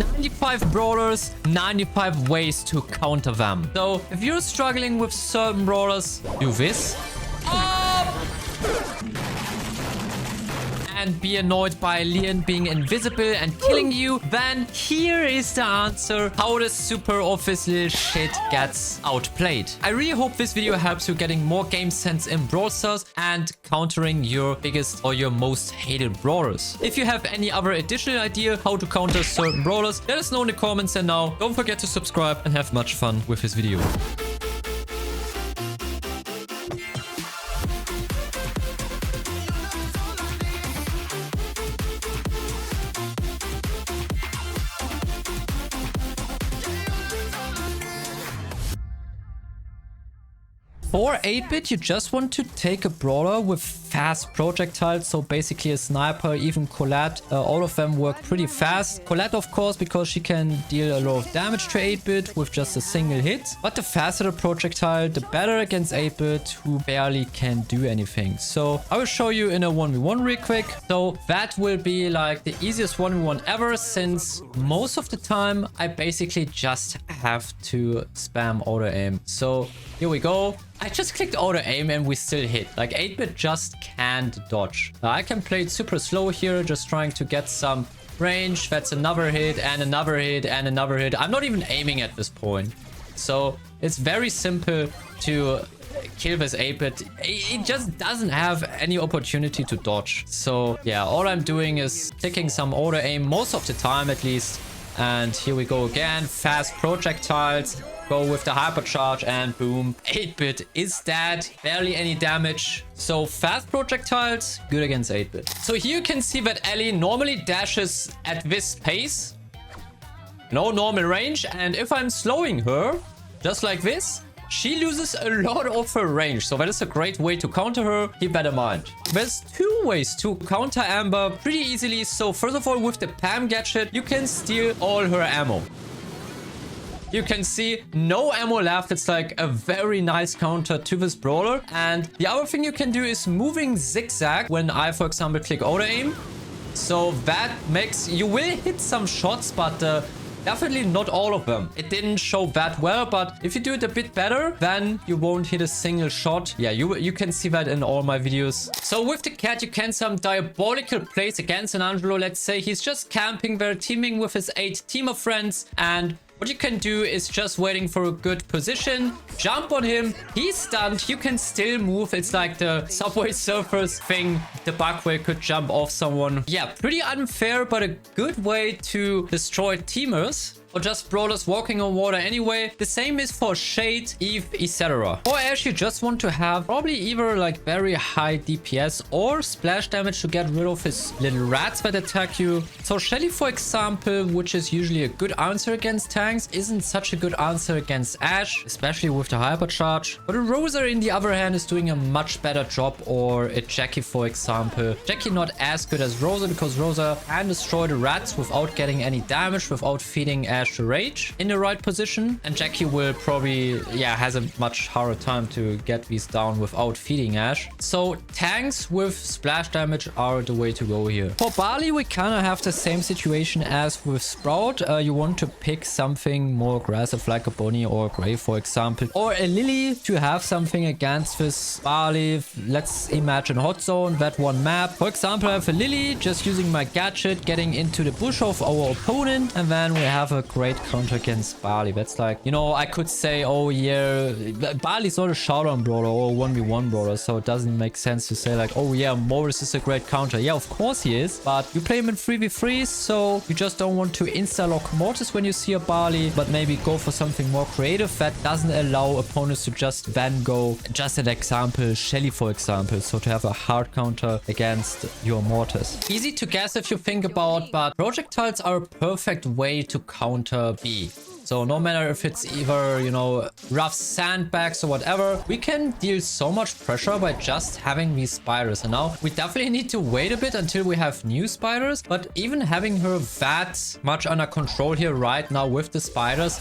95 brawlers, 95 ways to counter them. So if you're struggling with certain brawlers, do this. And be annoyed by Leon being invisible and killing you, then here is the answer how the super official shit gets outplayed. I really hope this video helps you getting more game sense in Brawl Stars and countering your biggest or your most hated brawlers. If you have any other additional idea how to counter certain brawlers, let us know in the comments, and now don't forget to subscribe and have much fun with this video. For 8-bit, you just want to take a brawler with fast projectiles, so basically a sniper, even Colette. All of them work pretty fast. Colette, of course, because she can deal a lot of damage to 8-bit with just a single hit. But the faster the projectile, the better against 8-bit, who barely can do anything. So I will show you in a 1v1 real quick. So that will be like the easiest 1v1 ever, since most of the time I basically just have to spam auto aim. So here we go. I just clicked auto aim and we still hit. Like 8-bit just can't dodge. I can play it super slow here, just trying to get some range. That's another hit and another hit and another hit. I'm not even aiming at this point. So it's very simple to kill this 8-bit. It just doesn't have any opportunity to dodge. So yeah, all I'm doing is clicking some auto aim most of the time at least. And here we go again. Fast projectiles. Go with the hypercharge and boom. 8-bit is dead. Barely any damage. So fast projectiles, good against 8-bit. So here you can see that Alli normally dashes at this pace. No normal range. And if I'm slowing her, just like this, she loses a lot of her range. So that is a great way to counter her. Keep that in mind. There's two ways to counter Amber pretty easily. So first of all, with the Pam gadget, you can steal all her ammo. You can see no ammo left. It's like a very nice counter to this brawler. And the other thing you can do is moving zigzag when I, for example, click auto aim. So that makes you will hit some shots, but definitely not all of them. It didn't show that well, but if you do it a bit better, then you won't hit a single shot. Yeah, you can see that in all my videos. So with the cat, you can some diabolical plays against an Angelo. Let's say he's just camping there, teaming with his 8 team of friends, and what you can do is just waiting for a good position, jump on him, he's stunned, you can still move. It's like the Subway Surfers thing, the bug where you could jump off someone. Yeah, pretty unfair, but a good way to destroy teamers. Or just brawlers walking on water anyway. The same is for Shade, Eve, etc. Or Ash, you just want to have probably either like very high DPS or splash damage to get rid of his little rats that attack you. So Shelly, for example, which is usually a good answer against tanks, isn't such a good answer against Ash, especially with the hypercharge. But a Rosa, in the other hand, is doing a much better job. Or a Jacky, for example. Jacky not as good as Rosa, because Rosa can destroy the rats without getting any damage, without feeding Ash to rage in the right position, and Jacky will probably has a much harder time to get these down without feeding Ash. So tanks with splash damage are the way to go here. For Barley, we kind of have the same situation as with Sprout. You want to pick something more aggressive like a Bonnie or a Gray, for example, or a Lily to have something against this Barley. Let's imagine Hot Zone, that one map. For example, I have a Lily just using my gadget, getting into the bush of our opponent, and then we have a great counter against Barley. That's like, you know, I could say, oh yeah, Barley's not a showdown brawler or 1v1 brawler, so it doesn't make sense to say like, oh yeah, Morris is a great counter. Yeah, of course he is, but you play him in 3v3, so you just don't want to insta-lock Mortis when you see a Barley, but maybe go for something more creative that doesn't allow opponents to just then go, just an example, Shelly, for example, so to have a hard counter against your Mortis. Easy to guess if you think about, but projectiles are a perfect way to counter B. So no matter if it's either, you know, rough sandbags or whatever, we can deal so much pressure by just having these spiders. And now we definitely need to wait a bit until we have new spiders. But even having her that much under control here right now with the spiders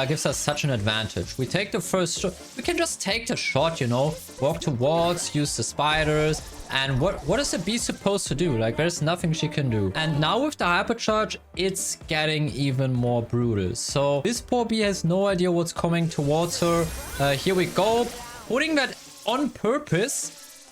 gives us such an advantage. We take the first shot. We can just take the shot, you know, walk towards, use the spiders. And what is the bee supposed to do? Like, there's nothing she can do. And now with the hypercharge, it's getting even more brutal. So this poor bee has no idea what's coming towards her. Here we go. Putting that on purpose.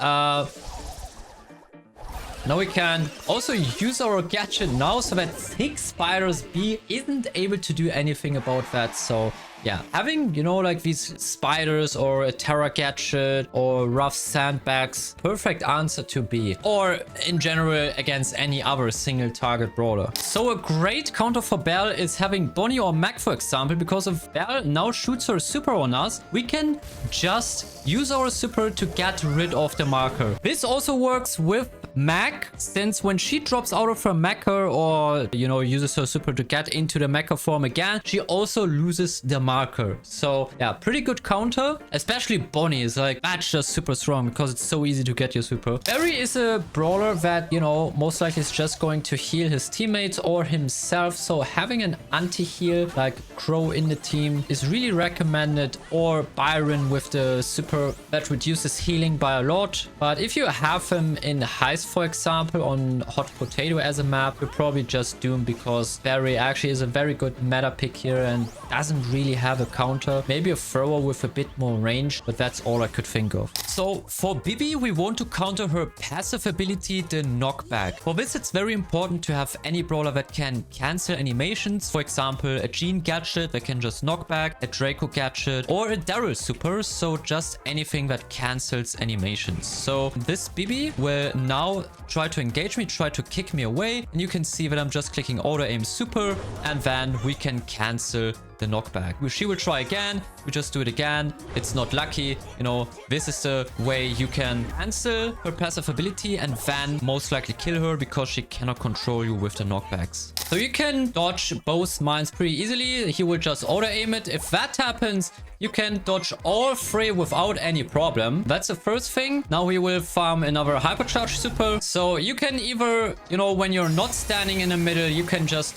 Now we can also use our gadget now so that thick spiders bee isn't able to do anything about that. So yeah, having, you know, like these spiders or a terror gadget or rough sandbags, perfect answer to be, or in general against any other single target brawler. So a great counter for Belle is having Bonnie or Mac, for example, because if Belle now shoots her super on us, we can just use our super to get rid of the marker. This also works with Mac, since when she drops out of her mecha or, you know, uses her super to get into the mecha form again, she also loses the marker. So yeah, pretty good counter. Especially Bonnie is like, that's just super strong because it's so easy to get your super. Barry is a brawler that, you know, most likely is just going to heal his teammates or himself. So having an anti-heal like Crow in the team is really recommended, or Byron with the super that reduces healing by a lot. But if you have him in Heist, for example, on Hot Potato as a map, you're probably just doomed, because Barry actually is a very good meta pick here and doesn't really have a counter. Maybe a thrower with a bit more range, but that's all I could think of. So for Bibi, we want to counter her passive ability, the knockback. For this, it's very important to have any brawler that can cancel animations. For example, a Jean gadget that can just knock back, a Draco gadget, or a Darryl super. So just anything that cancels animations. So this Bibi will now try to engage me, try to kick me away, and you can see that I'm just clicking auto aim super, and then we can cancel the knockback. She will try again, we just do it again. It's not lucky, you know. This is the way you can cancel her passive ability and then most likely kill her, because she cannot control you with the knockbacks. So you can dodge both mines pretty easily. He will just auto aim it. If that happens, you can dodge all three without any problem. That's the first thing. Now we will farm another hypercharge super. So you can either, you know, when you're not standing in the middle, you can just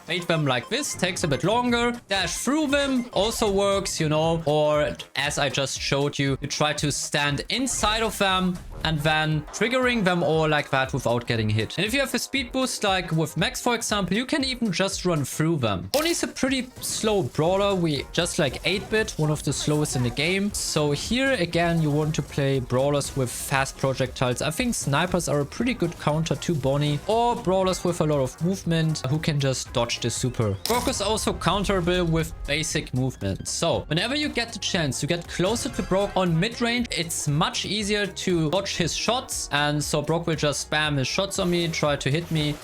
bait them like this. Takes a bit longer. Dash through them also works, you know. Or as I just showed you, you try to stand inside of them and then triggering them all like that without getting hit. And if you have a speed boost like with Max, for example, you can even just run through them. Bonnie's a pretty slow brawler. We just like 8-bit, one of the slowest in the game. So here again, you want to play brawlers with fast projectiles. I think snipers are a pretty good counter to Bonnie, or brawlers with a lot of movement who can just dodge the super. Brock is also counterable with basic movement. So whenever you get the chance to get closer to Brock on mid-range, it's much easier to dodge his shots, and so Brock will just spam his shots on me, try to hit me.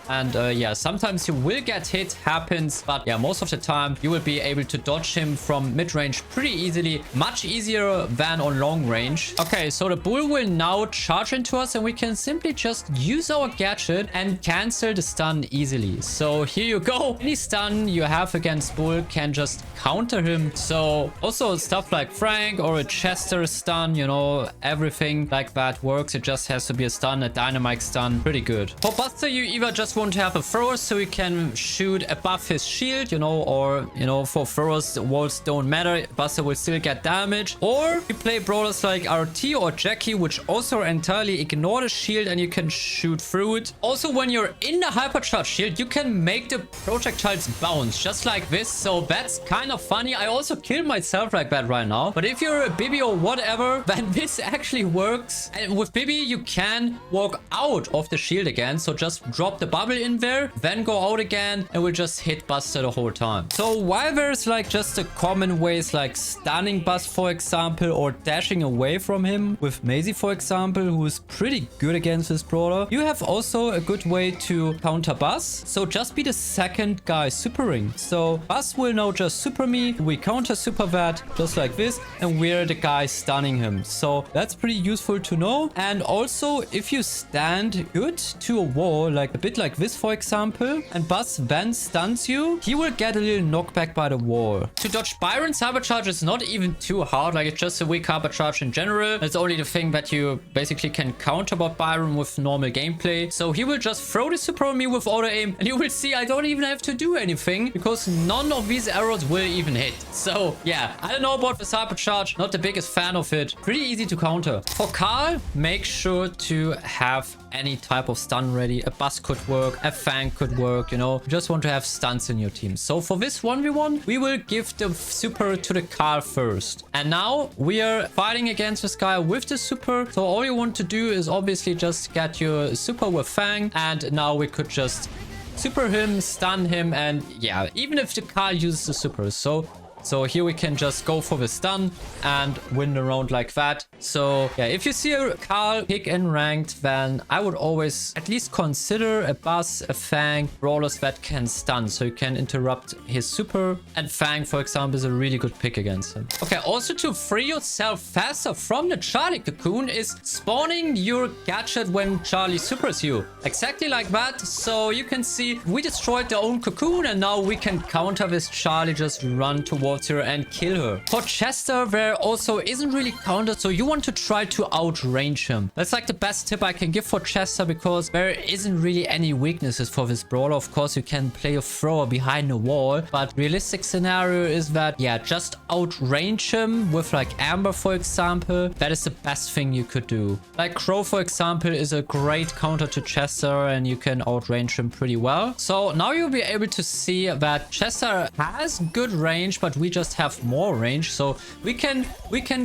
And yeah, sometimes you will get hit, happens, but yeah, most of the time you will be able to dodge him from mid-range pretty easily, much easier than on long range. Okay, so the bull will now charge into us, and we can simply just use our gadget and cancel the stun easily. So here you go. Any stun you have against bull can just counter him. So also stuff like Frank or a Chester stun, you know, everything like that works. It just has to be a stun, a Dynamike stun. Pretty good. For Buster, you either just want to have a thrower so you can shoot above his shield, you know, or, you know, for throwers, walls don't matter. Buster will still get damage. Or you play brawlers like RT or Jacky, which also entirely ignore the shield and you can shoot through it. Also, when you're in the hypercharge shield, you can make the projectiles bounce just like this. So that's kind of funny. I also killed myself like that right now. But if you're a Bibi or whatever, then this actually works. And with Bibi, you can walk out of the shield again. So just drop the bubble in there, then go out again, and we'll just hit Buster the whole time. So while there's like just the common ways like stunning Buzz, for example, or dashing away from him with Maisie, for example, who's pretty good against this brawler, you have also a good way to counter Buzz. So just be the second guy supering. So Buzz will now just super me, we counter super that just like this, and we're the guy stunning him. So that's pretty useful to know. And also, if you stand good to a wall, like a bit like like this, for example, and Buzz then stuns you, he will get a little knockback by the wall. To dodge Byron's hypercharge is not even too hard. Like, it's just a weak hypercharge in general. It's only the thing that you basically can counter about Byron with normal gameplay. So he will just throw the super on me with auto aim, and you will see I don't even have to do anything because none of these arrows will even hit. So yeah, I don't know about this hypercharge. Not the biggest fan of it. Pretty easy to counter. For Carl, make sure to have any type of stun ready. A Buzz could work, a Fang could work, you know. You just want to have stuns in your team. So for this 1v1, we will give the super to the Carl first. And now we are fighting against this guy with the super. So all you want to do is obviously just get your super with Fang. And now we could just super him, stun him, and yeah, even if the Carl uses the super. So here we can just go for the stun and win the round like that. So yeah, if you see a Carl pick in ranked, then I would always at least consider a Buzz, a Fang, brawlers that can stun, so you can interrupt his super. And Fang, for example, is a really good pick against him. Okay, also to free yourself faster from the Charlie cocoon is spawning your gadget when Charlie supers you. Exactly like that. So you can see we destroyed their own cocoon, and now we can counter this Charlie, just run towards her and kill her. For Chester, there also isn't really countered, so you want to try to outrange him. That's like the best tip I can give for Chester, because there isn't really any weaknesses for this brawler. Of course, you can play a thrower behind the wall, but realistic scenario is that, yeah, just outrange him with like Amber, for example. That is the best thing you could do. Like Crow, for example, is a great counter to Chester, and you can outrange him pretty well. So now you'll be able to see that Chester has good range, but we just have more range, so we can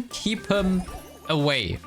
keep him away.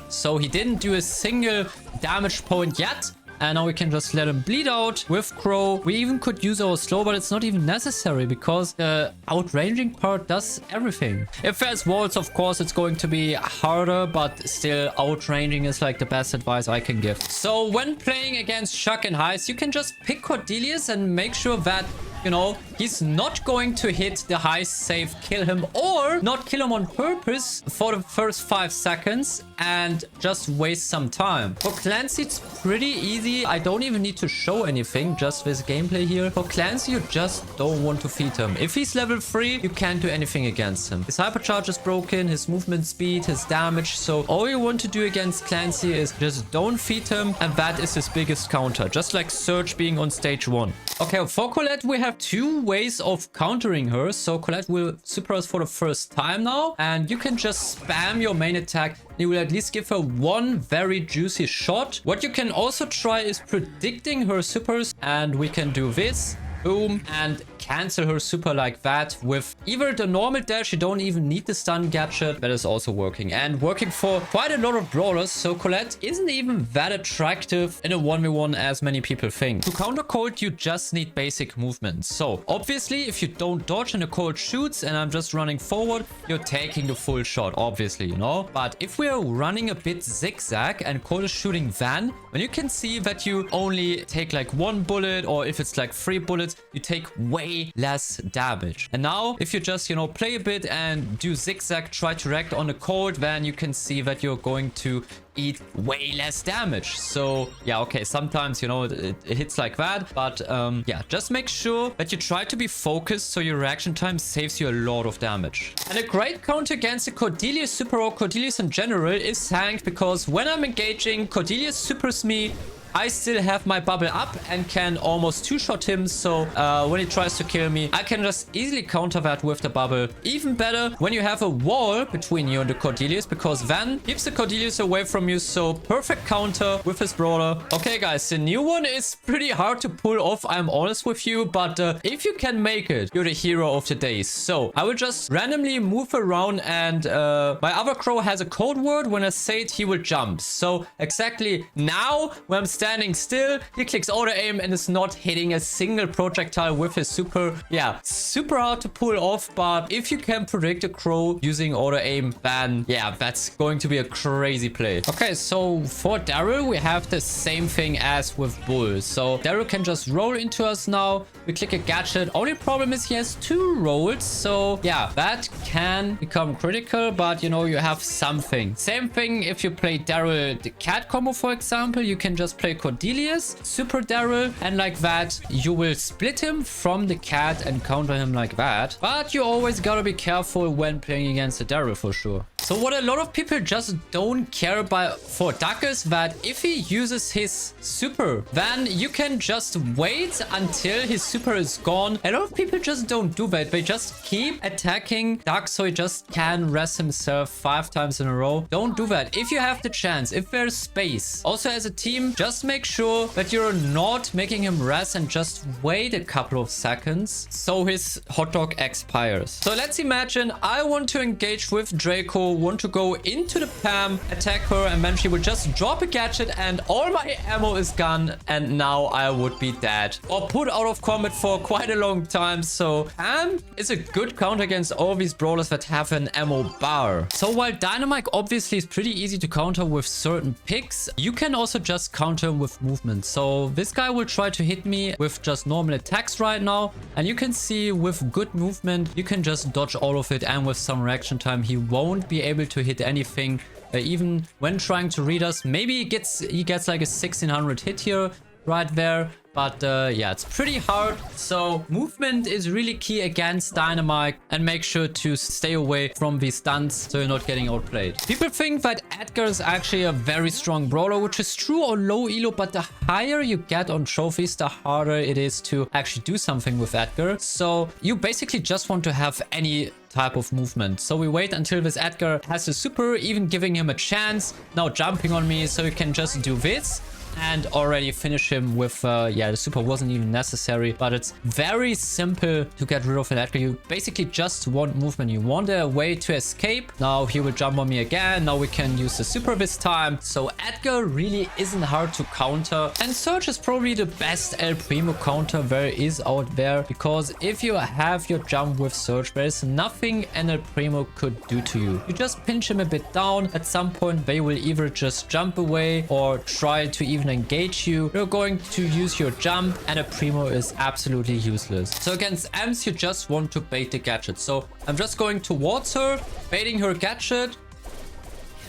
So he didn't do a single damage point yet, and now we can just let him bleed out with Crow. We even could use our slow, but it's not even necessary because the outranging part does everything. If there's walls, of course, it's going to be harder, but still outranging is like the best advice I can give. So when playing against Chuck and Heist, you can just pick Cordelius and make sure that, you know, he's not going to hit the Heist save, kill him, or not kill him on purpose for the first 5 seconds and just waste some time. For Clancy, it's pretty easy. I don't even need to show anything, just this gameplay here. For Clancy, you just don't want to feed him. If he's level 3, you can't do anything against him. His hypercharge is broken, his movement speed, his damage. So all you want to do against Clancy is just don't feed him, and that is his biggest counter, just like Surge being on stage 1. Okay, for Colette, we have 2 ways of countering her. So Colette will super us for the first time now, and you can just spam your main attack. You will at least give her 1 very juicy shot. What you can also try is predicting her supers, and we can do this. Boom, and cancel her super like that with either the normal dash. You don't even need the stun gadget. That is also working, and working for quite a lot of brawlers. So Colette isn't even that attractive in a 1v1 as many people think. To counter Colt, you just need basic movement. So obviously, if you don't dodge and the Colt shoots and I'm just running forward, you're taking the full shot, obviously, you know. But if we are running a bit zigzag and Colt is shooting then you can see that you only take like 1 bullet, or if it's like 3 bullets, you take way less damage. And now if you just, you know, play a bit and do zigzag, try to react on the Colt, then you can see that you're going to eat way less damage. So yeah, okay, sometimes, you know, it hits like that, but yeah, just make sure that you try to be focused so your reaction time saves you a lot of damage. And a great counter against the Cordelius super, or Cordelius in general, is Fang, because when I'm engaging, Cordelius supers me, I still have my bubble up and can almost 2-shot him. So when he tries to kill me, I can just easily counter that with the bubble. Even better when you have a wall between you and the Cordelius, because Van keeps the Cordelius away from you. So perfect counter with his brawler. Okay, guys, the new one is pretty hard to pull off, I'm honest with you. But if you can make it, you're the hero of the day. So I will just randomly move around, and my other crow has a code word. When I say it, he will jump. So exactly now, when I'm standing still, he clicks auto aim and is not hitting a single projectile with his super. Yeah, super hard to pull off, but if you can predict a crow using auto aim, then yeah, that's going to be a crazy play. Okay, so for Darryl, we have the same thing as with Bull. So Darryl can just roll into us now. We click a gadget. Only problem is he has 2 rolls. So yeah, that can become critical, but you know, you have something. Same thing if you play Darryl the cat combo, for example. You can just play play Cordelius, super Darryl, and like that, you will split him from the cat and counter him like that. But you always gotta be careful when playing against a Darryl for sure. So what a lot of people just don't care about for Duck is that if he uses his super, then you can just wait until his super is gone. A lot of people just don't do that. They just keep attacking Duck so he just can rest himself 5 times in a row. Don't do that. If you have the chance, if there's space. Also as a team, just make sure that you're not making him rest and just wait a couple of seconds so his hot dog expires. So let's imagine I want to engage with Draco, want to go into the Pam, attack her, and then she would just drop a gadget and all my ammo is gone and now I would be dead or put out of combat for quite a long time. So Pam is a good counter against all these brawlers that have an ammo bar. So while Dynamike obviously is pretty easy to counter with certain picks, you can also just counter him with movement. So this guy will try to hit me with just normal attacks right now, and you can see with good movement you can just dodge all of it, and with some reaction time he won't be able to hit anything. Even when trying to read us, maybe he gets like a 1600 hit here right there. But yeah, it's pretty hard. So movement is really key against Dynamike, and make sure to stay away from these stunts so you're not getting outplayed. People think that Edgar is actually a very strong brawler, which is true on low elo, but the higher you get on trophies, the harder it is to actually do something with Edgar. So you basically just want to have any type of movement. So we wait until this Edgar has a super, even giving him a chance. Now jumping on me, so you can just do this and already finish him with yeah, the super wasn't even necessary, but it's very simple to get rid of an Edgar. You basically just want movement, you want a way to escape. Now he will jump on me again. Now we can use the super this time. So Edgar really isn't hard to counter, and Surge is probably the best El Primo counter there is out there, because if you have your jump with Surge, there is nothing an El Primo could do to you. You just pinch him a bit down. At some point they will either just jump away or try to even engage you. You're going to use your jump, and a Primo is absolutely useless. So against Ems, you just want to bait the gadget. So I'm just going towards her, baiting her gadget,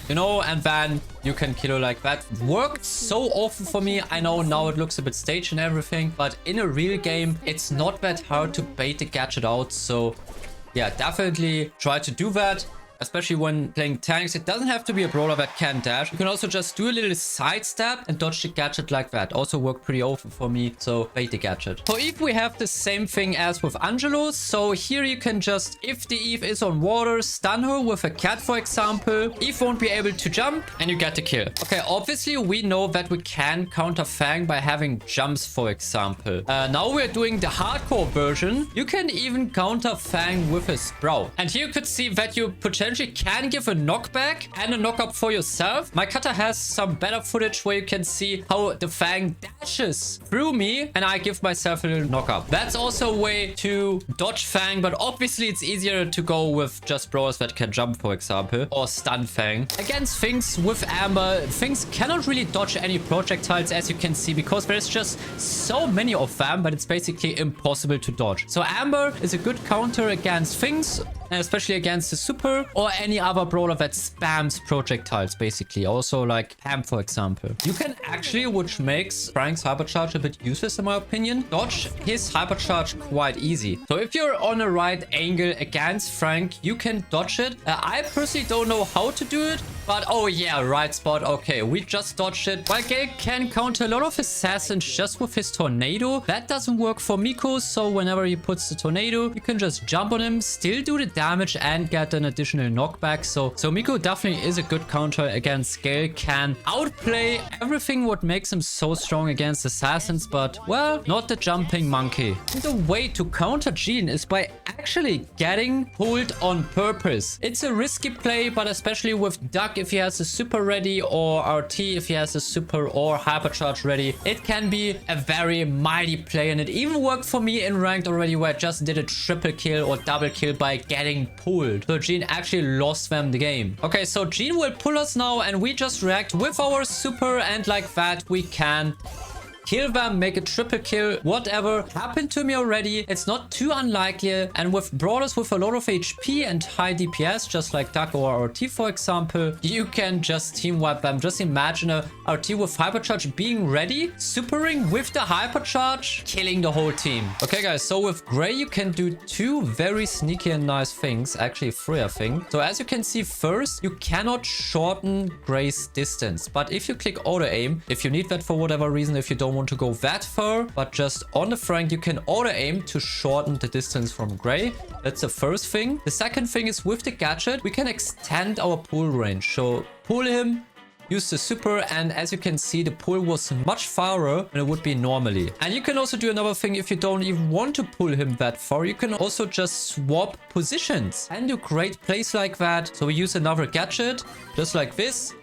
you know, and then you can kill her like that. Worked so often for me. I know now it looks a bit staged and everything, but in a real game it's not that hard to bait the gadget out. So yeah, definitely try to do that. Especially when playing tanks, it doesn't have to be a brawler that can dash. You can also just do a little sidestep and dodge the gadget like that. Also worked pretty often for me, so bait the gadget. For Eve, we have the same thing as with Angelo. So here you can just, if the Eve is on water, stun her with a cat, for example. Eve won't be able to jump, and you get the kill. Okay, obviously we know that we can counter Fang by having jumps, for example. Now we're doing the hardcore version. You can even counter Fang with a Sprout. And here you could see that you potentially can give a knockback and a knockup for yourself. My cutter has some better footage where you can see how the Fang dashes through me and I give myself a little knockup. That's also a way to dodge Fang, but obviously it's easier to go with just brawlers that can jump, for example, or stun Fang. Against Finx with Amber, Finx cannot really dodge any projectiles, as you can see, because there's just so many of them, but it's basically impossible to dodge. So Amber is a good counter against Finx, and especially against the super or any other brawler that spams projectiles, basically. Also like Pam, for example. You can actually, which makes Frank's hypercharge a bit useless in my opinion, dodge his hypercharge quite easy. So if you're on a right angle against Frank, you can dodge it. I personally don't know how to do it, but oh yeah, right spot. Okay, we just dodged it. While Gale can counter a lot of assassins just with his tornado, that doesn't work for Miko. So whenever he puts the tornado, you can just jump on him, still do the damage and get an additional knockback. So Miko definitely is a good counter against Gale, can outplay everything what makes him so strong against assassins, but well, not the jumping monkey. The way to counter Jean is by actually getting pulled on purpose. It's a risky play, but especially with Duck, if he has a super ready, or RT if he has a super or hypercharge ready, it can be a very mighty play. And it even worked for me in ranked already, where I just did a triple kill or double kill by getting pulled. So Jean actually lost them the game. Okay, so Jean will pull us now, and we just react with our super, and like that we can kill them, make a triple kill, whatever. Happened to me already. It's not too unlikely. And with brawlers with a lot of HP and high DPS, just like Draco or RT, for example, you can just team wipe them. Just imagine a RT with hypercharge being ready, supering with the hypercharge, killing the whole team. Okay, guys, so with Gray, you can do two very sneaky and nice things. Actually, three, I think. So as you can see, first, you cannot shorten Gray's distance. But if you click auto aim, if you need that for whatever reason, if you don't want to go that far, but just on the flank, you can auto aim to shorten the distance from Gray. That's the first thing. The second thing is with the gadget, we can extend our pull range. So pull him, use the super, and as you can see, the pull was much farther than it would be normally. And you can also do another thing if you don't even want to pull him that far. You can also just swap positions and do great plays like that. So we use another gadget, just like this.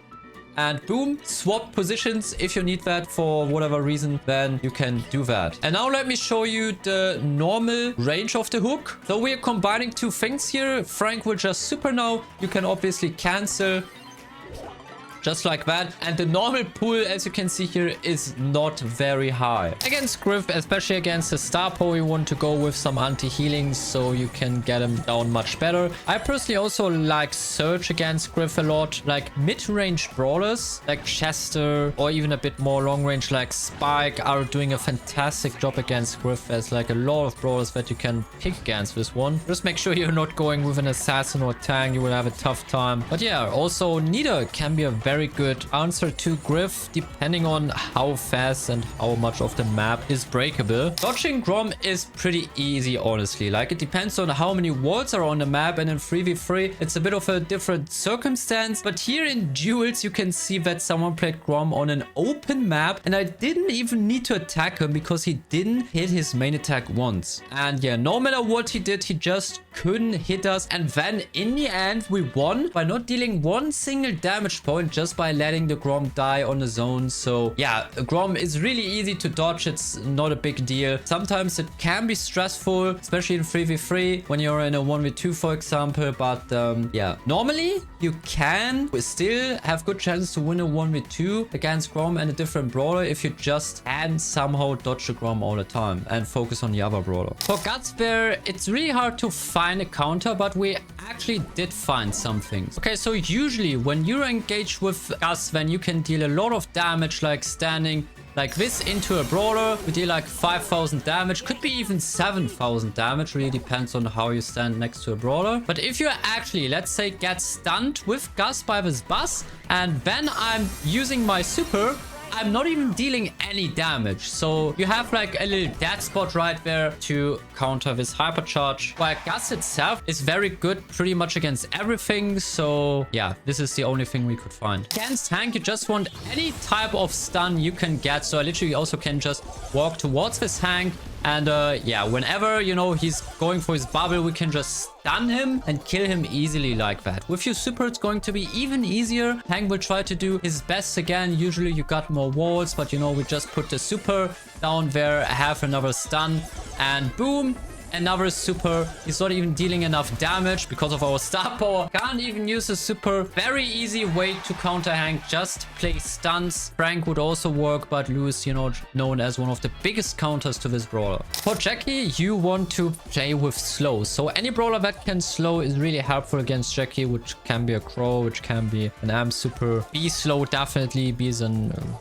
And boom, swap positions. If you need that for whatever reason, then you can do that. And now let me show you the normal range of the hook. So we are combining two things here. Frank will just super now. You can obviously cancel. Just like that. And the normal pull, as you can see here, is not very high. Against Griff, especially against the star power, you want to go with some anti-healing so you can get him down much better. I personally also like Surge against Griff a lot. Like mid-range brawlers like Chester or even a bit more long-range like Spike are doing a fantastic job against Griff. There's like a lot of brawlers that you can pick against this one. Just make sure you're not going with an assassin or tank. You will have a tough time. But yeah, also Nida can be a very good answer to Griff, depending on how fast and how much of the map is breakable. Dodging Grom is pretty easy, honestly. Like, it depends on how many walls are on the map, and in 3v3 it's a bit of a different circumstance. But here in duels you can see that someone played Grom on an open map, and I didn't even need to attack him because he didn't hit his main attack once. And yeah, no matter what he did, he just couldn't hit us. And then in the end we won by not dealing one single damage point, just by letting the Grom die on the zone. So yeah, Grom is really easy to dodge. It's not a big deal. Sometimes it can be stressful, especially in 3v3 when you're in a 1v2, for example. But yeah, normally you can still have good chances to win a 1v2 against Grom and a different brawler if you just can somehow dodge the Grom all the time and focus on the other brawler. For Guts Bear, it's really hard to find a counter, but we actually did find some things. Okay, so usually when you're engaged with Gus, then you can deal a lot of damage, like standing like this into a brawler. We deal like 5,000 damage, could be even 7,000 damage, really depends on how you stand next to a brawler. But if you actually, let's say, get stunned with Gus by this bus, and then I'm using my super, I'm not even dealing any damage. So you have like a little dead spot right there to counter this hypercharge. While Gus itself is very good pretty much against everything. So yeah, this is the only thing we could find. Against tank, you just want any type of stun you can get. So I literally also can just walk towards this tank. And yeah, whenever, you know, he's going for his bubble, we can just stun him and kill him easily like that. With your super, it's going to be even easier. Hank will try to do his best again. Usually you got more walls, but you know, we just put the super down there, have another stun, and boom. Another super. He's not even dealing enough damage because of our star power. Can't even use a super. Very easy way to counter Hank. Just play stuns. Frank would also work, but Lewis, you know, known as one of the biggest counters to this brawler. For Jacky, you want to play with slow. So any brawler that can slow is really helpful against Jacky, which can be a Crow, which can be an Am super. B slow, definitely. B is a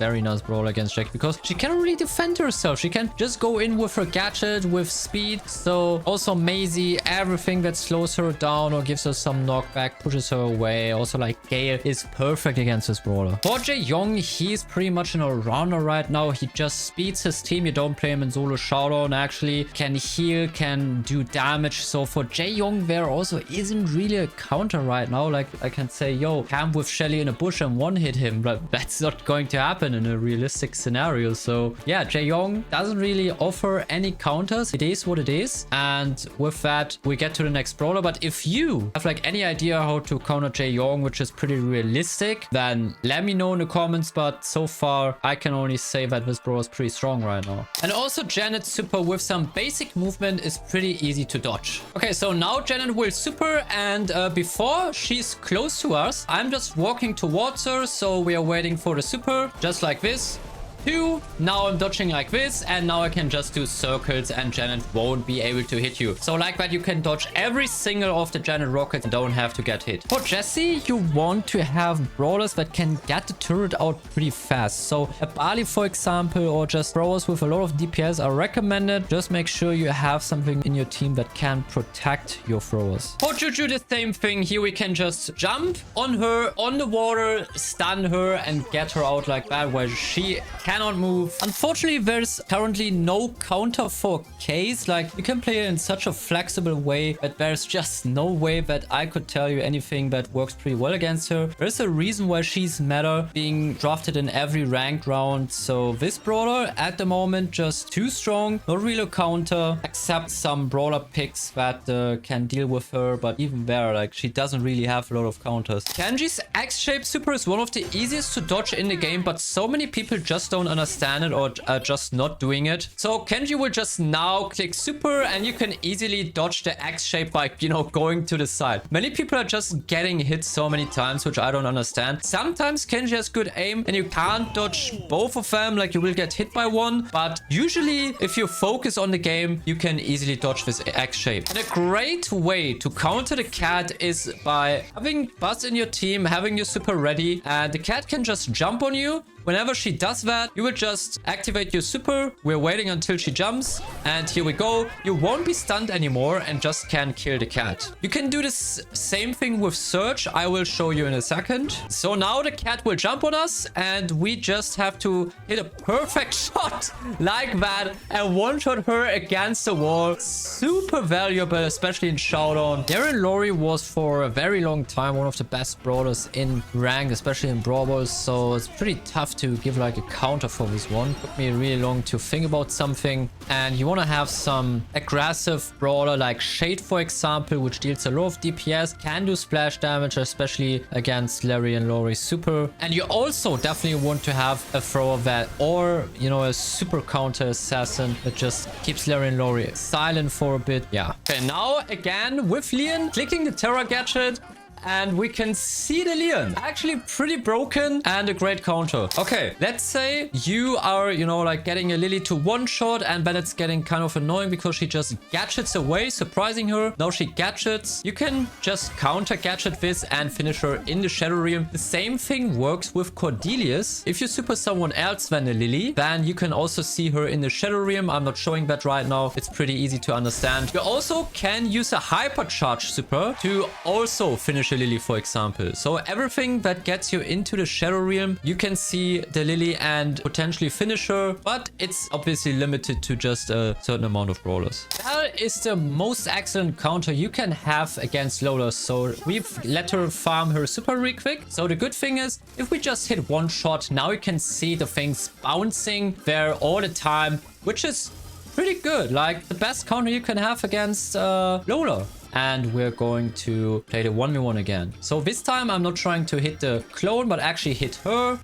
very nice brawler against Jacky because she can't really defend herself. She can just go in with her gadget, with speed. So also Maisie, everything that slows her down or gives her some knockback, pushes her away. Also like Gale is perfect against this brawler. For Jae Yong, he's pretty much an all-rounder right now. He just speeds his team. You don't play him in solo showdown actually. Can heal, can do damage. So for Jae Yong, there also isn't really a counter right now. Like I can say, yo, camp with Shelly in a bush and one hit him, but that's not going to happen in a realistic scenario. So yeah, Jae Yong doesn't really offer any counters. It is what it is. And with that, we get to the next brawler. But if you have like any idea how to counter Jae Yong, which is pretty realistic, then let me know in the comments. But so far, I can only say that this brawler is pretty strong right now. And also Janet's super with some basic movement is pretty easy to dodge. Okay, so now Janet will super, and before she's close to us, I'm just walking towards her. So we are waiting for the super, just like this. 2. Now I'm dodging like this, and now I can just do circles and Janet won't be able to hit you. So like that, you can dodge every single of the Janet rockets and don't have to get hit. For Jessie, you want to have brawlers that can get the turret out pretty fast. So a Barley, for example, or just brawlers with a lot of DPS are recommended. Just make sure you have something in your team that can protect your throwers. For Juju, the same thing. Here we can just jump on her, on the water, stun her, and get her out like that, where she cannot move. Unfortunately, there's currently no counter for Kaze. Like, you can play it in such a flexible way that there's just no way that I could tell you anything that works pretty well against her. There's a reason why she's meta, being drafted in every ranked round. So this brawler at the moment just too strong, not really a counter, except some brawler picks that can deal with her, but even there, like, she doesn't really have a lot of counters. Kenji's X-shaped super is one of the easiest to dodge in the game, but so many people just don't understand it or are just not doing it. So Kenji will just now click super and you can easily dodge the X shape by, you know, going to the side. Many people are just getting hit so many times, which I don't understand. Sometimes Kenji has good aim and you can't dodge both of them, like you will get hit by one, but usually if you focus on the game, you can easily dodge this X shape. And a great way to counter the cat is by having Buzz in your team, having your super ready, and the cat can just jump on you. Whenever she does that, you will just activate your super. We're waiting until she jumps. And here we go. You won't be stunned anymore and just can kill the cat. You can do this same thing with Surge. I will show you in a second. So now the cat will jump on us and we just have to hit a perfect shot like that and one-shot her against the wall. Super valuable, especially in Showdown. Darryl Lawrie was for a very long time one of the best brawlers in rank, especially in Brawl Balls. So it's pretty tough to give like a counter for this one. Took me really long to think about something, and you want to have some aggressive brawler like Shade, for example, which deals a lot of DPS, can do splash damage, especially against Larry and Lawrie super. And you also definitely want to have a thrower that, or you know, a super counter assassin that just keeps Larry and Lawrie silent for a bit. Yeah. Okay, now again with Leon, clicking the Terra gadget, and we can see the Leon. Actually pretty broken and a great counter. Okay, let's say you are, you know, like getting a Lily to one shot and then it's getting kind of annoying because she just gadgets away, surprising her. Now she gadgets. You can just counter gadget this and finish her in the Shadow Realm. The same thing works with Cordelius. If you super someone else than a Lily, then you can also see her in the Shadow Realm. I'm not showing that right now. It's pretty easy to understand. You also can use a hypercharge super to also finish Lily, for example. So everything that gets you into the Shadow Realm, you can see the Lily and potentially finish her, but it's obviously limited to just a certain amount of brawlers. Belle is the most excellent counter you can have against Lola, so we've let her farm her super real quick. So the good thing is, if we just hit one shot, now you can see the things bouncing there all the time, which is pretty good. Like the best counter you can have against Lola. And we're going to play the 1v1 again. So this time I'm not trying to hit the clone, but actually hit her.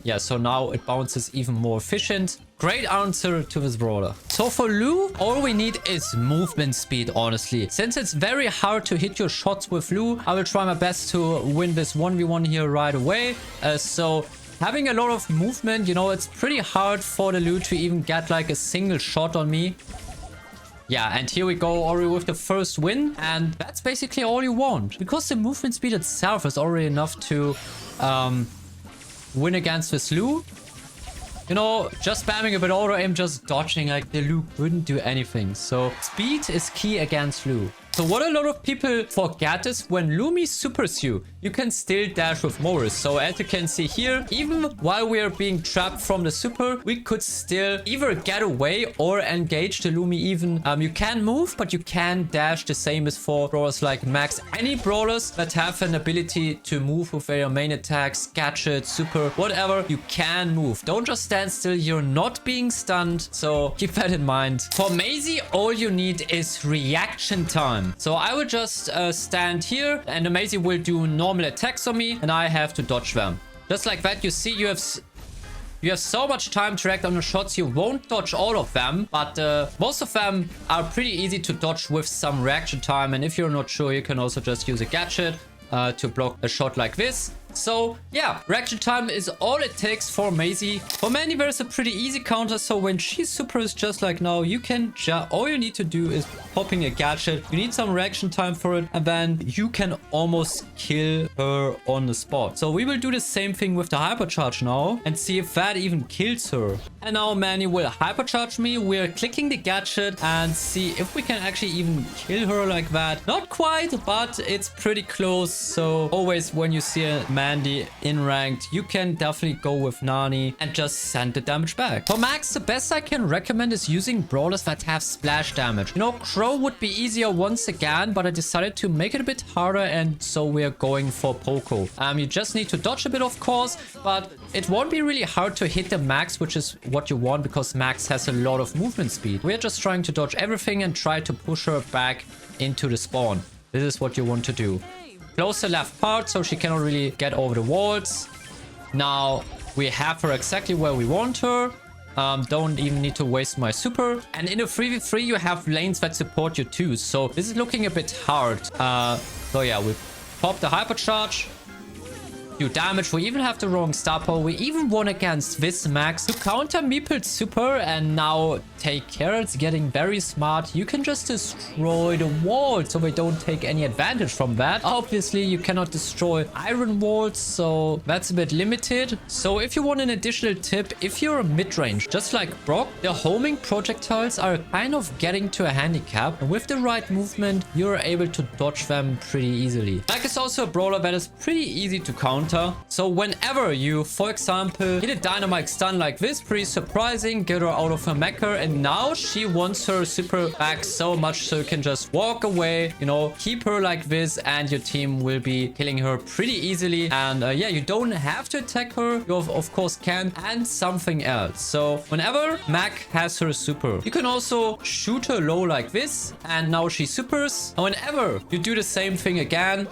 Yeah, so now it bounces even more efficient. Great answer to this brawler. So for Lu, all we need is movement speed, honestly. Since it's very hard to hit your shots with Lu, I will try my best to win this 1v1 here right away. So having a lot of movement, you know, it's pretty hard for the Lu to even get like a single shot on me. Yeah, and here we go already with the first win. And that's basically all you want. Because the movement speed itself is already enough to win against this Lu. You know, just spamming a bit auto aim, just dodging, like the Lu wouldn't do anything. So speed is key against Lu. So what a lot of people forget is when Lumi supers you, you can still dash with Morris. So as you can see here, even while we are being trapped from the super, we could still either get away or engage the Lumi even. You can move, but you can dash, the same as for brawlers like Max. Any brawlers that have an ability to move with their main attacks, gadget, super, whatever, you can move. Don't just stand still, you're not being stunned. So keep that in mind. For Maisie, all you need is reaction time. So I will just stand here and the Maisie will do normal attacks on me and I have to dodge them. Just like that, you see you have so much time to react on the shots. You won't dodge all of them, but most of them are pretty easy to dodge with some reaction time. And if you're not sure, you can also just use a gadget to block a shot like this. So yeah, reaction time is all it takes for Maisie. For Mandy, there's a pretty easy counter. So when she supers just like now, you can all you need to do is popping a gadget. You need some reaction time for it, and then you can almost kill her on the spot. So we will do the same thing with the hypercharge now and see if that even kills her. And now Mandy will hypercharge me. We're clicking the gadget and see if we can actually even kill her like that. Not quite, but it's pretty close. So always when you see a Mandy in ranked, you can definitely go with Nani and just send the damage back. For max, the best I can recommend is using brawlers that have splash damage. You know, Crow would be easier once again, but I decided to make it a bit harder, and so we're going for Poco. You just need to dodge a bit, of course, but it won't be really hard to hit the max, which is what you want because max has a lot of movement speed. We're just trying to dodge everything and try to push her back into the spawn. This is what you want to do. Close the left part so she cannot really get over the walls. Now we have her exactly where we want her. Don't even need to waste my super. And in a 3v3 you have lanes that support you too. So this is looking a bit hard. So yeah, we pop the hypercharge. Do damage. We even have the wrong star power. We even won against this max to counter Meeple's super, and now take care. It's getting very smart. You can just destroy the wall so they don't take any advantage from that. Obviously you cannot destroy iron walls, so that's a bit limited. So if you want an additional tip, if you're mid-range just like Brock, the homing projectiles are kind of getting to a handicap, and with the right movement you're able to dodge them pretty easily. Like is also a brawler that is pretty easy to counter. So whenever you, for example, hit a Dynamike stun like this, pretty surprising, get her out of her mecha, and now she wants her super back so much so you can just walk away, you know, keep her like this, and your team will be killing her pretty easily. And yeah, you don't have to attack her. You of course can, and something else. So whenever Mac has her super, you can also shoot her low like this, and now she supers. And whenever you do the same thing again,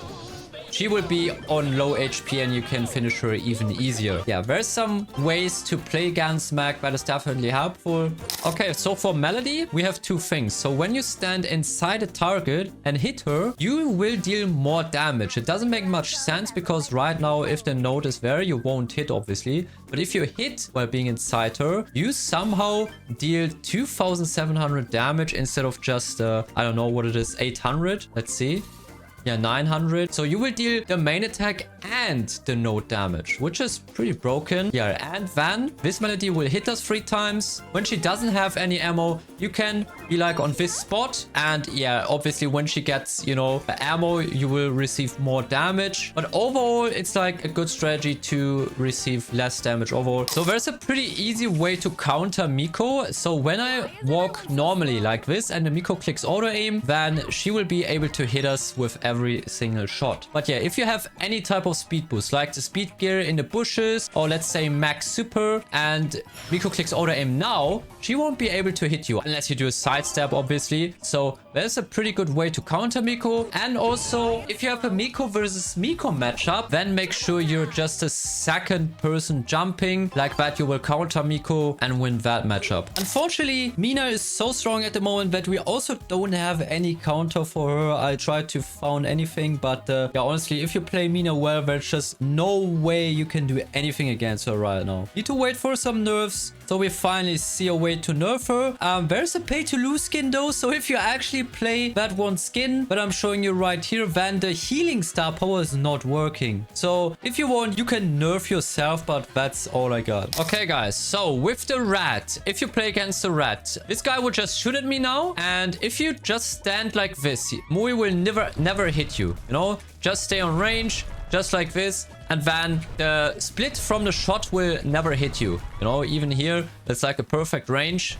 she will be on low HP and you can finish her even easier. Yeah, there's some ways to play against Mac that is definitely helpful. Okay, so for Melody, we have two things. So when you stand inside a target and hit her, you will deal more damage. It doesn't make much sense because right now, if the node is there, you won't hit, obviously. But if you hit while being inside her, you somehow deal 2,700 damage instead of just, I don't know what it is, 800. Let's see. Yeah, 900. So you will deal the main attack and the node damage, which is pretty broken. Yeah, and then this Melody will hit us 3 times. When she doesn't have any ammo, you can be like on this spot. And yeah, obviously when she gets, you know, the ammo, you will receive more damage. But overall, it's like a good strategy to receive less damage overall. So there's a pretty easy way to counter Miko. So when I walk normally like this and the Miko clicks auto aim, then she will be able to hit us with every single shot. But yeah, if you have any type of speed boost, like the speed gear in the bushes, or let's say max super, and Miko clicks auto aim now, she won't be able to hit you unless you do a sidestep, obviously. So there's a pretty good way to counter Miko. And also, if you have a Miko versus Miko matchup, then make sure you're just a second person jumping. Like that, you will counter Miko and win that matchup. Unfortunately, Mina is so strong at the moment that we also don't have any counter for her. I tried to find anything, but yeah, honestly, if you play Mina well, there's just no way you can do anything against her right now. Need to wait for some nerfs, so we finally see a way to nerf her. There's a pay to lose skin though, so if you actually play that one skin that I'm showing you right here, then the healing star power is not working. So if you want, you can nerf yourself, but that's all I got. Okay guys, so with the rat, if you play against the rat, this guy will just shoot at me now, and if you just stand like this, Mui will never hit you, you know, just stay on range, just like this, and then the split from the shot will never hit you. You know, even here, it's like a perfect range.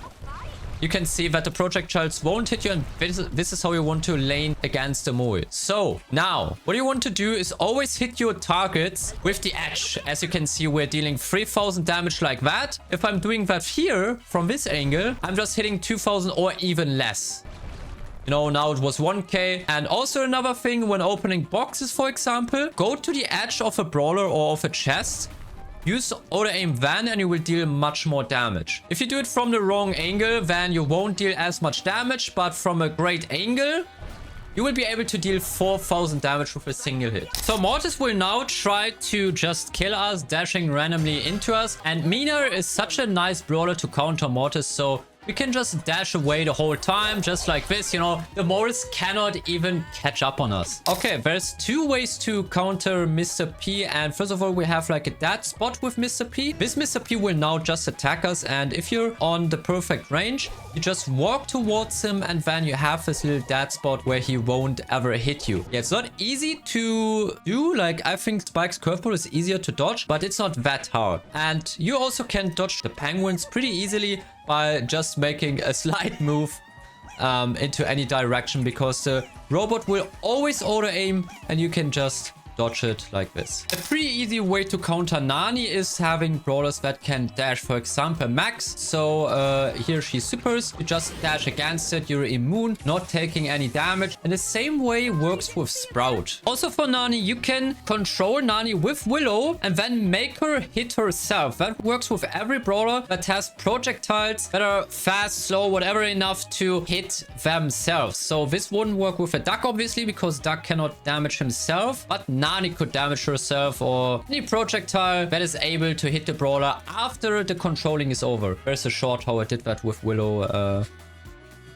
You can see that the projectiles won't hit you, and this is how you want to lane against the Moe. So now, what you want to do is always hit your targets with the edge. As you can see, we're dealing 3,000 damage like that. If I'm doing that here, from this angle, I'm just hitting 2,000 or even less. You know, now it was 1k. And also another thing, when opening boxes, for example, go to the edge of a brawler or of a chest. Use auto aim then, and you will deal much more damage. If you do it from the wrong angle, then you won't deal as much damage. But from a great angle, you will be able to deal 4,000 damage with a single hit. So Mortis will now try to just kill us, dashing randomly into us. And Mina is such a nice brawler to counter Mortis, so we can just dash away the whole time, just like this, you know. The Mortis cannot even catch up on us. Okay, there's two ways to counter Mr. P. And first of all, we have like a dead spot with Mr. P. This Mr. P will now just attack us. And if you're on the perfect range, you just walk towards him and then you have this little dead spot where he won't ever hit you. Yeah, it's not easy to do. Like, I think Spike's curveball is easier to dodge, but it's not that hard. And you also can dodge the penguins pretty easily by just making a slight move into any direction, because the robot will always auto aim and you can just dodge it like this. A pretty easy way to counter Nani is having brawlers that can dash, for example Max. So here she supers, you just dash against it, you're immune, not taking any damage. And the same way works with Sprout. Also for Nani, you can control Nani with Willow and then make her hit herself. That works with every brawler that has projectiles that are fast, slow, whatever, enough to hit themselves. So this wouldn't work with a Duck, obviously, because Duck cannot damage himself, but Nani could damage herself, or any projectile that is able to hit the brawler after the controlling is over. There's a short how I did that with Willow.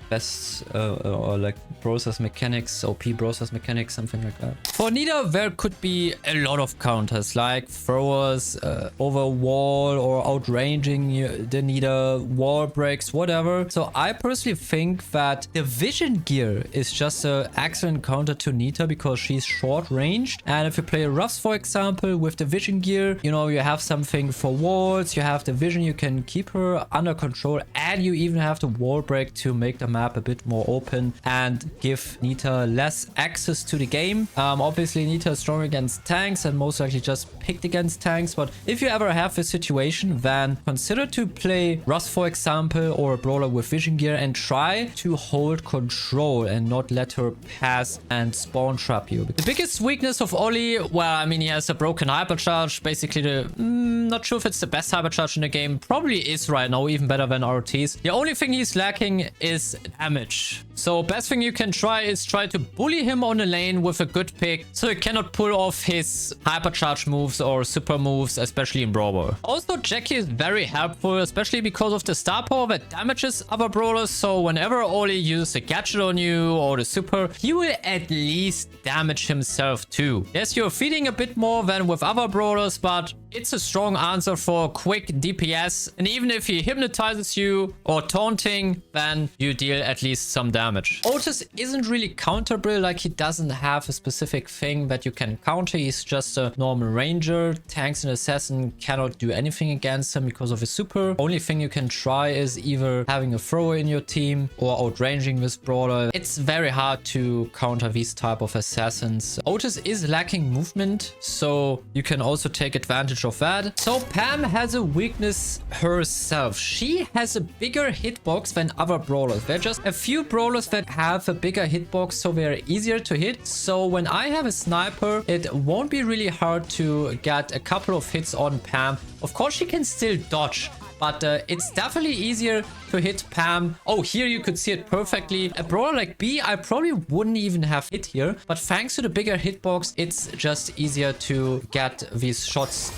Best or like process mechanics, OP process mechanics, something like that. For Nita, there could be a lot of counters, like throwers, over wall, or outranging the Nita, wall breaks, whatever. So I personally think that the vision gear is just an excellent counter to Nita, because she's short ranged. And if you play Ruffs, for example, with the vision gear, you know, you have something for walls, you have the vision, you can keep her under control, and you even have the wall break to make the map a bit more open and give Nita less access to the game. Obviously Nita is strong against tanks and most likely just picked against tanks, but if you ever have this situation, then consider to play Rust, for example, or a brawler with vision gear, and try to hold control and not let her pass and spawn trap you. The biggest weakness of Alli, well, I mean, he has a broken hypercharge, basically the not sure if it's the best hypercharge in the game, probably is right now, even better than RT's. The only thing he's lacking is damage. So best thing you can try is try to bully him on the lane with a good pick, so he cannot pull off his hypercharge moves or super moves, especially in Brawl Ball. Also, Jacky is very helpful, especially because of the star power that damages other brawlers. So whenever Alli uses a gadget on you or the super, he will at least damage himself too. Yes, you're feeding a bit more than with other brawlers, but it's a strong answer for quick DPS. And even if he hypnotizes you or taunting, then you deal at least some damage. Otis isn't really counterable, like he doesn't have a specific thing that you can counter. He's just a normal ranger. Tanks and assassin cannot do anything against him because of his super. Only thing you can try is either having a thrower in your team or outranging this brawler. It's very hard to counter these type of assassins. Otis is lacking movement, so you can also take advantage of that. So Pam has a weakness herself. She has a bigger hitbox than other brawlers. There are just a few brawlers that have a bigger hitbox, so they're easier to hit. So when I have a sniper, it won't be really hard to get a couple of hits on Pam. Of course, she can still dodge, but it's definitely easier to hit Pam. Oh, here you could see it perfectly. A brawler like B, I probably wouldn't even have hit here, but thanks to the bigger hitbox, it's just easier to get these shots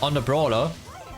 on the brawler.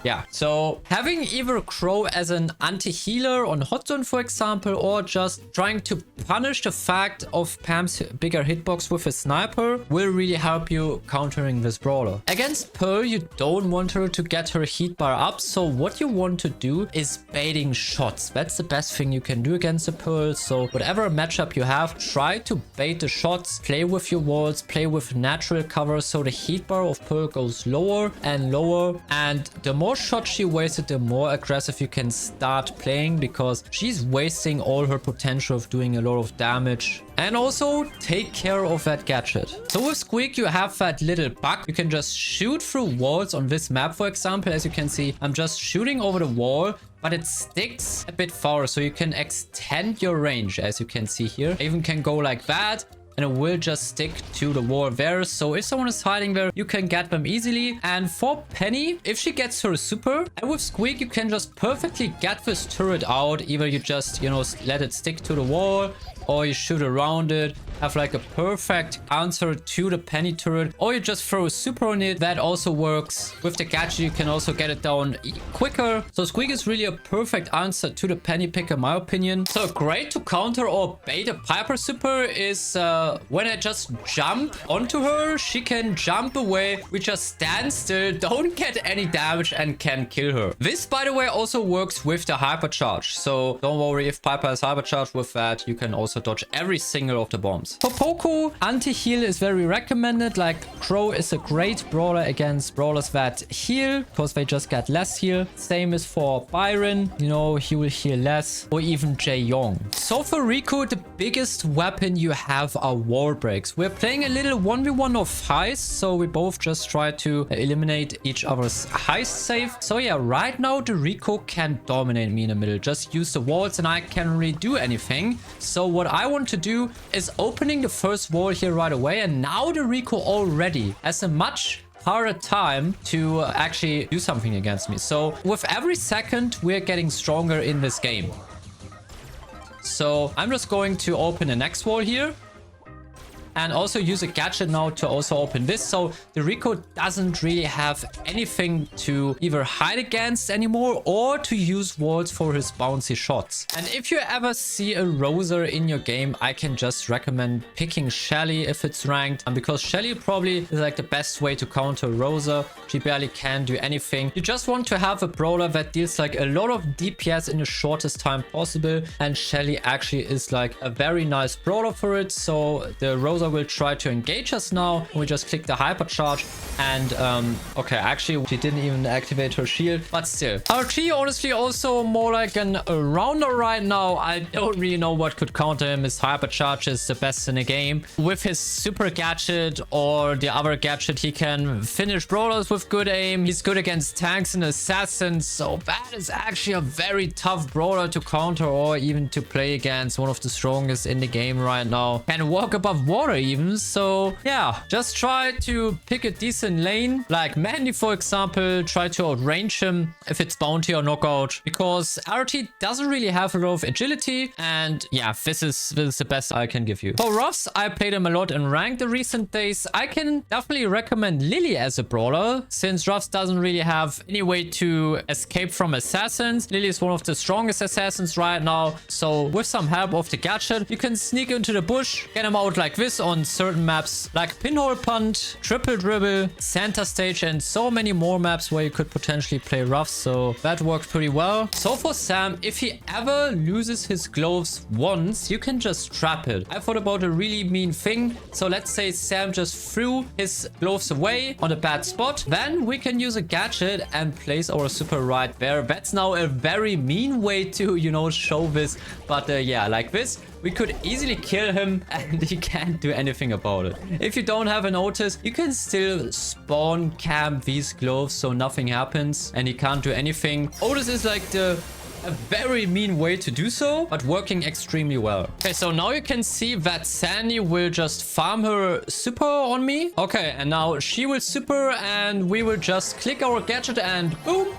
Yeah, so having either Crow as an anti-healer on Hot Zone, for example, or just trying to punish the fact of Pam's bigger hitbox with a sniper will really help you countering this brawler. Against Pearl, you don't want her to get her heat bar up, so what you want to do is baiting shots. That's the best thing you can do against a Pearl. So whatever matchup you have, try to bait the shots, play with your walls, play with natural cover, so the heat bar of Pearl goes lower and lower, and the more shots she wasted, the more aggressive you can start playing, because she's wasting all her potential of doing a lot of damage. And also take care of that gadget. So with Squeak, you have that little bug. You can just shoot through walls on this map, for example. As you can see, I'm just shooting over the wall, but it sticks a bit far, so you can extend your range, as you can see here. I even can go like that and it will just stick to the wall there. So if someone is hiding there, you can get them easily. And for Penny, if she gets her super, and with Squeak, you can just perfectly get this turret out. Either you just, you know, let it stick to the wall, or you shoot around it, have like a perfect answer to the Penny turret, or you just throw a super on it. That also works. With the gadget, you can also get it down quicker. So Squeak is really a perfect answer to the Penny pick, in my opinion. So great to counter or bait a Piper super is when I just jump onto her, she can jump away. We just stand still, don't get any damage, and can kill her. This, by the way, also works with the hypercharge. So don't worry, if Piper is hypercharged with that, you can also dodge every single of the bombs. For Poco, anti-heal is very recommended. Like Crow is a great brawler against brawlers that heal, because they just get less heal. Same is for Byron, you know, he will heal less, or even Jae Yong. So for Rico, the biggest weapon you have are wall breaks. We're playing a little 1v1 of heists, so we both just try to eliminate each other's heist save. So yeah, right now the Rico can dominate me in the middle. Just use the walls and I can't really do anything. So what I want to do is opening the first wall here right away, and now the Rico already has a much harder time to actually do something against me. So with every second, we're getting stronger in this game. So I'm just going to open the next wall here. And also use a gadget now to also open this. So the Rico doesn't really have anything to either hide against anymore, or to use walls for his bouncy shots. And if you ever see a Roser in your game, I can just recommend picking Shelly if it's ranked. And because Shelly probably is like the best way to counter Roser. She barely can do anything. You just want to have a brawler that deals like a lot of DPS in the shortest time possible. And Shelly actually is like a very nice brawler for it. So the Roser will try to engage us now. We just click the hypercharge, and okay, actually she didn't even activate her shield, but still. RT honestly also more like an rounder right now. I don't really know what could counter him. His hypercharge is the best in the game. With his super gadget or the other gadget, he can finish brawlers with good aim. He's good against tanks and assassins, so that is actually a very tough brawler to counter, or even to play against. One of the strongest in the game right now. Can walk above water even. So yeah, just try to pick a decent lane, like Mandy for example. Try to outrange him if it's bounty or knockout, because RT doesn't really have a lot of agility. And yeah, this is the best I can give you. For Ruffs, I played him a lot in ranked the recent days. I can definitely recommend Lily as a brawler, since Ruffs doesn't really have any way to escape from assassins. Lily is one of the strongest assassins right now, so with some help of the gadget, you can sneak into the bush, get him out like this on certain maps, like Pinhole Punt, Triple Dribble, Center Stage, and so many more maps where you could potentially play Ruffs. So that works pretty well. So for Sam, if he ever loses his gloves once, you can just trap it. I thought about a really mean thing. So let's say Sam just threw his gloves away on a bad spot. Then we can use a gadget and place our super right there. That's now a very mean way to, you know, show this. But yeah, like this, we could easily kill him and he can't do anything about it. If you don't have a notice, you can still spawn camp these gloves so nothing happens and he can't do anything. Otis is like a very mean way to do so, but working extremely well. Okay, so now you can see that Sandy will just farm her super on me. Okay, and now she will super and we will just click our gadget and boom,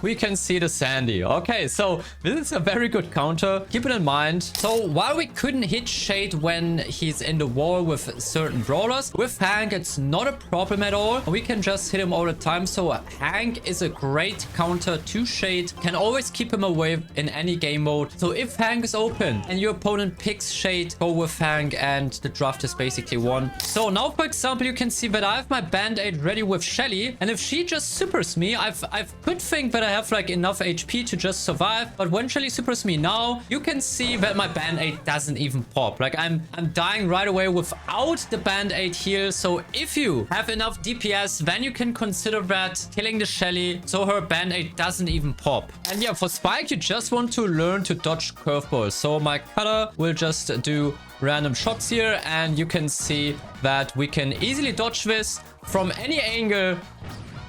we can see the Sandy. Okay, so this is a very good counter. Keep it in mind. So while we couldn't hit Shade when he's in the wall with certain brawlers, with Hank, it's not a problem at all. We can just hit him all the time. So Hank is a great counter to Shade. Can always keep him away in any game mode. So if Hank is open and your opponent picks Shade, go with Hank and the draft is basically won. So now, for example, you can see that I have my band-aid ready with Shelly. And if she just supers me, I could think that I have like enough HP to just survive, but when Shelly supers me now, you can see that my band-aid doesn't even pop. Like I'm dying right away without the band-aid heal. So if you have enough DPS, then you can consider that killing the Shelly so her band-aid doesn't even pop. And yeah, for Spike, you just want to learn to dodge curveballs. So my cutter will just do random shots here, and you can see that we can easily dodge this from any angle,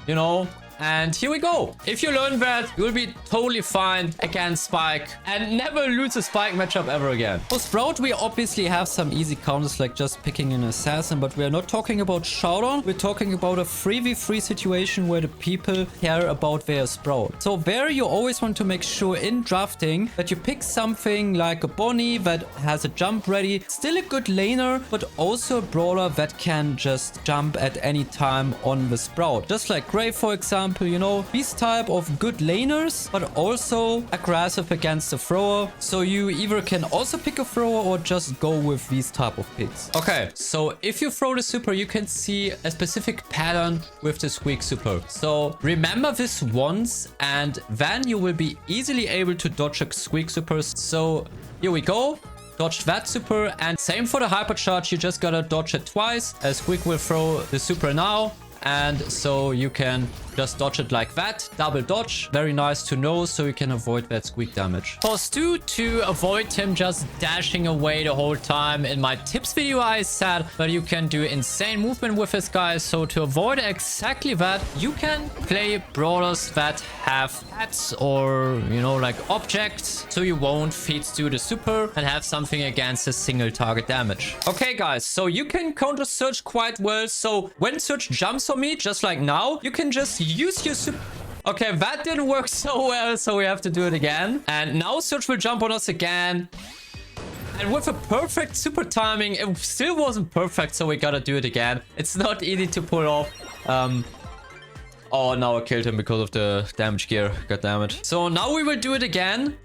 you know. And here we go. If you learn that, you'll be totally fine against Spike and never lose a Spike matchup ever again. For Sprout, we obviously have some easy counters like just picking an assassin, but we are not talking about Showdown. We're talking about a 3v3 situation where the people care about their Sprout. So there you always want to make sure in drafting that you pick something like a Bonnie that has a jump ready, still a good laner, but also a brawler that can just jump at any time on the Sprout. Just like Griff, for example, you know, these type of good laners, but also aggressive against the thrower. So you either can also pick a thrower or just go with these type of picks. Okay, so if you throw the super, you can see a specific pattern with the squeak super. So remember this once, and then you will be easily able to dodge a squeak super. So here we go. Dodged that super, and same for the hypercharge. You just gotta dodge it twice. Squeak will throw the super now, and so you can just dodge it like that. Double dodge. Very nice to know, so you can avoid that squeak damage. For Stu, to avoid him just dashing away the whole time, in my tips video I said that you can do insane movement with this guy. So to avoid exactly that, you can play brawlers that have hats or, you know, like objects, so you won't feed Stu the super and have something against a single target damage. Okay guys, so you can counter Surge quite well. So when Surge jumps on me, just like now, you can just use your super. Okay, that didn't work so well, so we have to do it again. And now Surge will jump on us again. And with a perfect super timing, it still wasn't perfect, so we gotta do it again. It's not easy to pull off. Oh, now I killed him because of the damage gear. God damn it. So now we will do it again.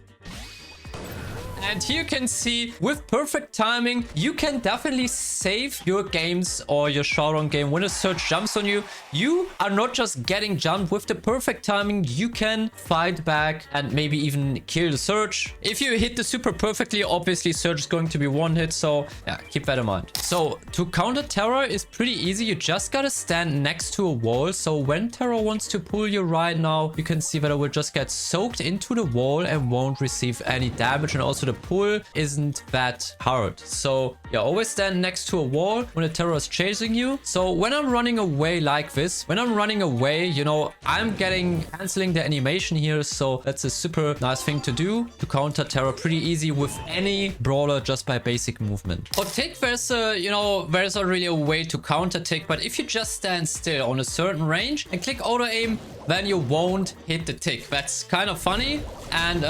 And here you can see, with perfect timing, you can definitely save your games or your showdown game. When a Surge jumps on you, you are not just getting jumped. With the perfect timing, you can fight back and maybe even kill the Surge. If you hit the super perfectly, obviously Surge is going to be one hit. So yeah, keep that in mind. So to counter Terror is pretty easy. You just gotta stand next to a wall. So when Terror wants to pull you right now, you can see that it will just get soaked into the wall and won't receive any damage. And also the pull isn't that hard. So yeah, always stand next to a wall when a terror is chasing you. So when I'm running away like this, when I'm running away, you know, I'm canceling the animation here. So that's a super nice thing to do to counter terror pretty easy with any brawler just by basic movement. For tick, there's not really a way to counter tick, but if you just stand still on a certain range and click auto aim, then you won't hit the tick. That's kind of funny. And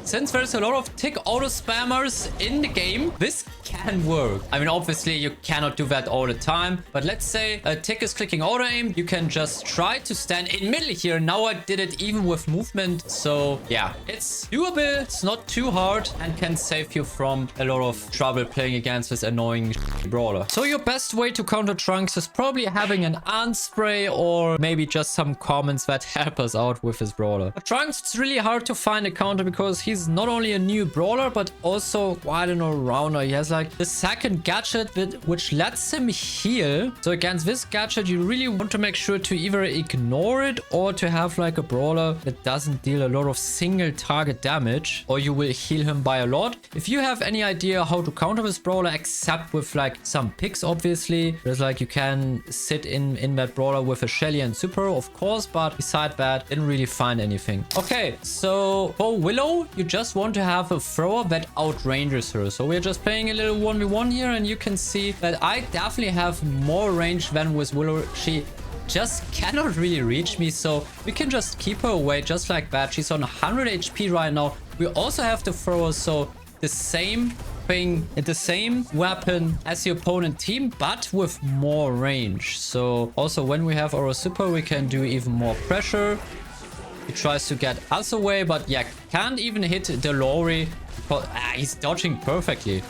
since there's a lot of tick auto spammers in the game, this can work. I mean, obviously you cannot do that all the time, but let's say a tick is clicking auto aim, you can just try to stand in middle here. Now I did it even with movement. So yeah, it's doable. It's not too hard and can save you from a lot of trouble playing against this annoying brawler. So your best way to counter Trunks is probably having an ant spray or maybe just some comments that help us out with this brawler. But Trunks, it's really hard to find a counter because he's not only a new brawler, but also quite an all-rounder. He has like the second gadget which lets him heal. So against this gadget, you really want to make sure to either ignore it or to have like a brawler that doesn't deal a lot of single target damage, or you will heal him by a lot. If you have any idea how to counter this brawler, except with like some picks, obviously, there's like you can sit in that brawler with a Shelly and super, of course, but beside that, didn't really find anything. Okay, so for Willow, you just want to have a thrower that outranges her. So we're just playing a little 1v1 here, and you can see that I definitely have more range than with Willow. She just cannot really reach me, so we can just keep her away just like that. She's on 100 HP right now. We also have the thrower, so the same thing, the same weapon as the opponent team, but with more range. So also when we have our super, we can do even more pressure. He tries to get us away, but yeah, can't even hit the Lawrie because he's dodging perfectly.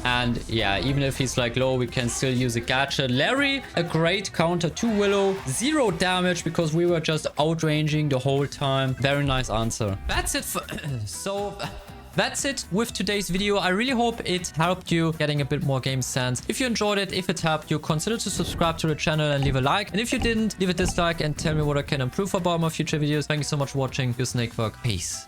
And yeah, even if he's like low, we can still use a gadget. Larry, a great counter to Willow. 0 damage because we were just outranging the whole time. Very nice answer. That's it for that's it with today's video. I really hope it helped you getting a bit more game sense. If you enjoyed it, if it helped you, consider to subscribe to the channel and leave a like. And if you didn't, leave a dislike and tell me what I can improve about my future videos. Thank you so much for watching. Your SnakeThug. Peace.